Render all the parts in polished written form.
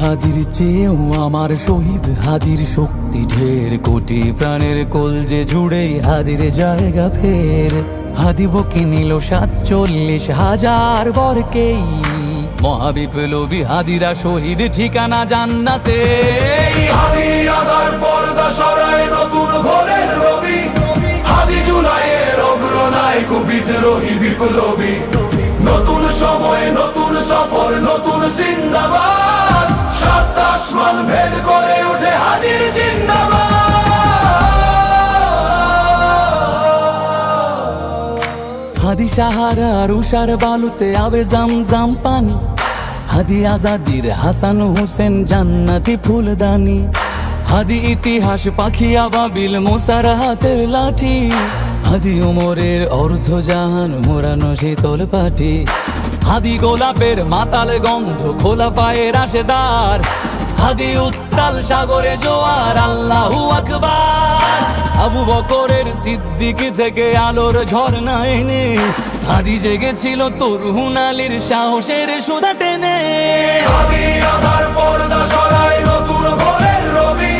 হাদির চেয়েও আমার শহীদ হাদির শক্তি ঢের, কোটি প্রাণের কলজে জুড়ে হাদির জায়গা ফের। হাদি বকে নিল ৪৭,০০০ বরকেই, মহাবিপ্লবী হাদিরা শহীদ ঠিকানা জান্নাতে। হাদি আদার পর্দা সরায় নতুন ভোরের রবি, হাদি জুলাইয়ের অগ্রনায়ক বিদ্রোহী বিপ্লবী। নতুন সময় নতুন সফর নতুন জিন্দাবাদ, সাত আসমান ভেদ করে ওঠে হাদির জিন্দাবাদ। হাদি সাহারার উষার বালুতে আবে জামজাম পানি, হাদি আজাদির হাসান হোসেন জান্নাতি ফুলদানি। হাদি ইতিহাস পাখি আবাবিল মুসার হাতের লাঠি, হাদি ওমরের অর্ধজাহান মোরানো শীতল পাটি। হাদি গোলাপের মাতাল গন্ধ খোলা পায়ের রাশেদার, হাদি উত্তাল সাগরে জোয়ার আল্লাহু আকবার। আবু বকরের সিদ্দিক থেকে আলোর ঝর্ণা এনে, হাদি জেগেছিল তরুণ আলীর সাহসের সুধা টেনে। হাদি আধার পর্দা সরায় নতুন ভোরের রবি,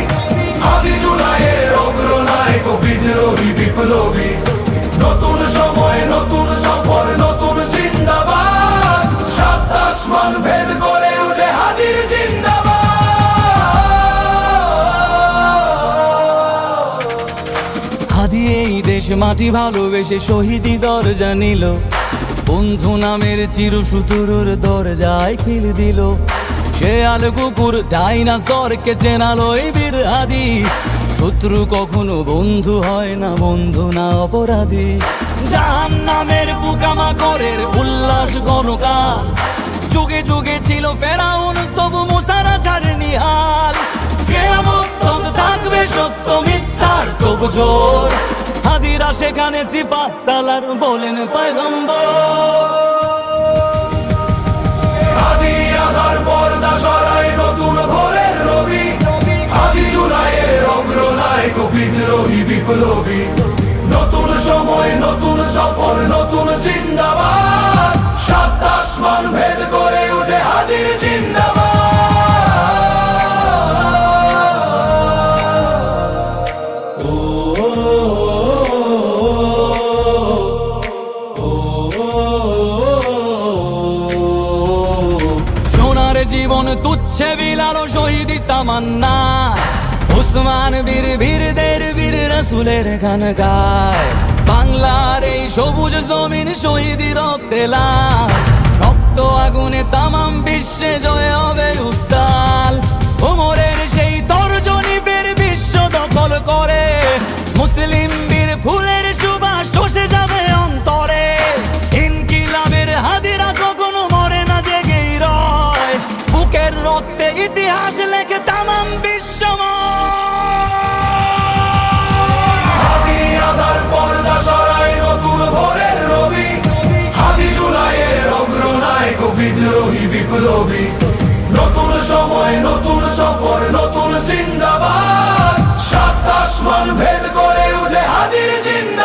হাদি জুলাইয়ের অগ্রনায়ক বিদ্রোহী বিপ্লবী। নতুন সময় নতুন সফর নতুন জিন্দাবাদ, সাত আসমান ভেদ করে ওঠে হাদির জিন্দাবাদ। হাদি এই দেশ মাটি ভালোবেসে শহীদি দরজা নিল, বন্ধু নামের চিরসুতুরুর দরজায় খিল দিল। সে আল কুকুর ডাইনাসরকে চেনালো এই বীর হাদি, শত্রু কখনো বন্ধু হয় না, বন্ধু না অপরাধী। জাহান্নামের পোকামাকড়ের উল্লাস গণকাল, যুগে যুগে ছিল ফেরাউন তবু মুসারা ছাড়েনি হাল। কিয়ামত তক থাকবে সত্য মিথ্যার তবু জোর, হাদিরা সেখানে সিপাহ সালার বলেন পয়গম্বর। হাদি আধার পর্দা সরায় নতুন ভোরের রবি, হাদি জুলাইয়ের অগ্রনায়ক বিদ্রোহী বিপ্লবী। নতুন সময় নতুন সফর নতুন জিন্দাবাদ, সাত আসমান ভেদ করে ওঠে হাদির জিন্দাবাদ। সোনার জীবন তুচ্ছে বিলালো শহীদি তামান্না, উসমান বীর বীরদের বীর রাসূলের গান গায়। বাংলার এই সবুজ জমিন শহীদি রক্তে লাল, রক্ত আগুনে তামাম বিশ্বে জয় হবে উত্তাল। ওমরের সেই তর্জনী ফের বিশ্ব দখল করে, মুসলিম বীর ফুলের সুবাস চষে যাবে অন্তরে। ইনকিলাবের হাদিরা কখনো মরে না, জেগেই রয়, বুকের রক্তে ইতিহাস লেখে তামাম বিশ্বময়। হাদি আধার পর্দা সরায় নতুন ভোরের রবি, হাদি জুলাইয়ের অগ্রনায়ক বিদ্রোহী বিপ্লবী। নতুন সময় নতুন সফর নতুন জিন্দাবাদ, সাত আসমান ভেদ করে ওঠে হাদির জিন্দাবাদ।